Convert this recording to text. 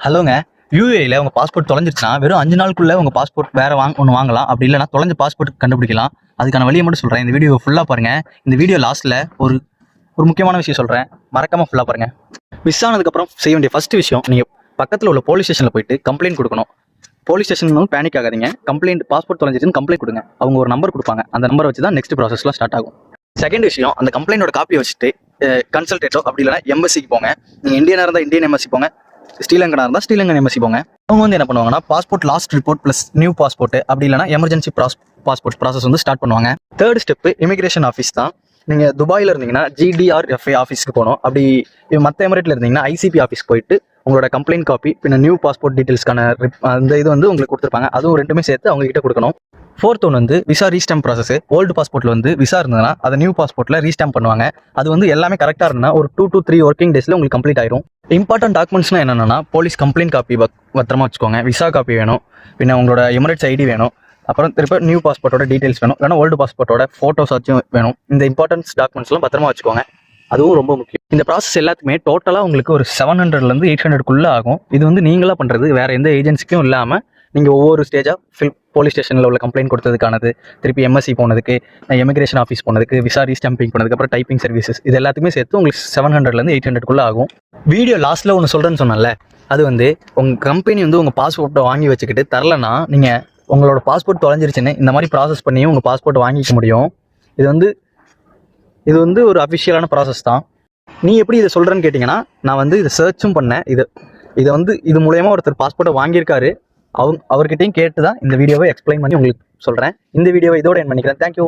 ஹலோங்க. யூஏல உங்க பாஸ்போர்ட் தொலைஞ்சிருச்சுன்னா வெறும் 5 நாளுக்குள்ள உங்க பாஸ்போர்ட் வேற ஒன்று வாங்கலாம். அப்படி இல்லைனா தொலைஞ்ச பாஸ்போர்ட் கண்டுபிடிக்கலாம். அதுக்கான வழியை மட்டும் சொல்றேன். இந்த வீடியோ ஃபுல்லா பாருங்க. இந்த வீடியோ லாஸ்ட்ல ஒரு ஒரு முக்கியமான விஷயம் சொல்றேன். மறக்காம ஃபுல்லா பாருங்க. மிஸ் ஆனதுக்கு அப்புறம் செய்ய வேண்டிய ஃபர்ஸ்ட் விஷயம், நீங்க பக்கத்துல உள்ள போலீஸ் ஸ்டேஷன்ல போயிட்டு கம்ப்ளைண்ட் கொடுக்கணும். போலீஸ் ஸ்டேஷன் பேனிக் ஆகாதீங்க. கம்ப்ளைண்ட் பாஸ்போர்ட் தொலைஞ்சிச்சுன்னு கம்ப்ளைண்ட் கொடுங்க. அவங்க ஒரு நம்பர் கொடுப்பாங்க. அந்த நம்பரை வச்சு தான் நெக்ஸ்ட் ப்ராசஸ்லாம் ஸ்டார்ட் ஆகும். செகண்ட் விஷயம், அந்த கம்ப்ளைண்டோட காப்பியை வச்சுட்டு கன்சல்டேட்டோ அப்படி இல்லைனா எம்பசிக்கு போங்க. நீங்க இந்தியனா இருந்தால் இந்தியன் எம்பசி போங்க, ஸ்ரீலங்கனா இருந்தால் ஸ்ரீலங்கன் எம்பசி போங்க. அவங்க வந்து என்ன பண்ணுவாங்கன்னா passport last report plus new passport அப்படி இல்லைனா எமர்ஜென்சி பாஸ்போர்ட் ப்ராசஸ் வந்து ஸ்டார்ட் பண்ணுவாங்க. தேர்ட் ஸ்டெப் இமிகிரேஷன் ஆஃபீஸ் தான். நீங்கள் துபாயில் இருந்தீங்கன்னா GDRFA ஆஃபீஸ்க்கு போகணும். அப்படி மற்ற எமிரேட்டில் இருந்தீங்கன்னா ICP ஆஃபீஸ்க்கு போயிட்டு உங்களோட கம்ப்ளைண்ட் காப்பி பின்ன நியூ பாஸ்போர்ட் டீட்டெயில்ஸ்க்கான அந்த இது வந்து உங்களுக்கு கொடுத்துருப்பாங்க. அதுவும் ரெண்டுமே சேர்த்து அவங்க கிட்ட கொடுக்கணும். ஃபோர்த் ஒன்று வந்து விசா ரீஸ்டாம்ப் ப்ராசஸ். ஓல்டு பாஸ்போர்ட்டில் வந்து விசா இருந்ததுன்னா அதை நியூ பாஸ்போர்ட்டில் ரீஸ்டாம்ப் பண்ணுவாங்க. அது வந்து எல்லாமே கரெக்டாக இருந்ததுன்னா ஒரு 2 to 3 ஒர்க்கிங் டேஸில் உங்களுக்கு கம்ப்ளீட் ஆயிரும். இம்பார்ட்டன்ட் டாக்குமெண்ட்ஸ்னால் என்னென்னா போலீஸ் கம்ப்ளைண்ட் காப்பி பத்திரமா வச்சுக்கோங்க. விசா காப்பி வேணும், பின்ன உங்களோட எமிரேட்ஸ் ID வேணும், அப்புறம் திருப்ப நியூ பாஸ்போர்ட்டோட டீட்டெயில்ஸ் வேணும், இல்லைனா ஓல்டு பாஸ்போர்ட்டோட ஃபோட்டோஸ் வச்சும் வேணும். இந்த இம்பார்ட்டன்ஸ் டாக்குமெண்ட்ஸ்லாம் பத்திரமா வச்சுக்கோங்க. அதுவும் ரொம்ப முக்கியம். இந்த ப்ராசஸ் எல்லாத்துக்குமே டோட்டலாக உங்களுக்கு ஒரு 700லேருந்து 800க்குள்ளே ஆகும். இது வந்து நீங்களாக பண்ணுறது, வேறு எந்த ஏஜென்சிக்கும் இல்லாமல் நீங்கள் ஒவ்வொரு ஸ்டேஜாக போலீஸ் ஸ்டேஷனில் உள்ள கம்ப்ளைண்ட் கொடுத்ததுக்கானது, திருப்பி MSC போனதுக்கு, எமிகிரேஷன் ஆஃபீஸ் போனதுக்கு, விசா ரீஸ்டாம்பிங் பண்ணதுக்கு அப்புறம் டைப்பிங் சர்வீசஸ், இது எல்லாத்துக்குமே சேர்த்து உங்களுக்கு 700லேருந்து 800க்குள்ளே ஆகும். வீடியோ லாஸ்ட்டில் ஒன்று சொல்கிறேன்னு சொன்னேன்ல, அது வந்து உங்கள் கம்பெனி வந்து உங்கள் பாஸ்போர்ட்டை வாங்கி வச்சுக்கிட்டு தரலன்னா நீங்கள் உங்களோட பாஸ்போர்ட் தொலைஞ்சிருச்சுன்னு இந்த மாதிரி ப்ராசஸ் பண்ணியும் உங்கள் பாஸ்போர்ட் வாங்கிக்க முடியும். இது வந்து ஒரு அஃபிஷியலான ப்ராசஸ் தான். நீ எப்படி இதை சொல்கிறேன்னு கேட்டிங்கன்னா, நான் வந்து இதை சர்ச்சும் பண்ணேன். இது மூலயமா ஒருத்தர் பாஸ்போர்ட்டை வாங்கியிருக்காரு. அவர்கிட்டையும் கேட்டு தான் இந்த வீடியோவை எக்ஸ்பிளைன் பண்ணி உங்களுக்கு சொல்கிறேன். இந்த வீடியோவை இதோட என் பண்ணிக்கிறேன். தேங்க்யூ.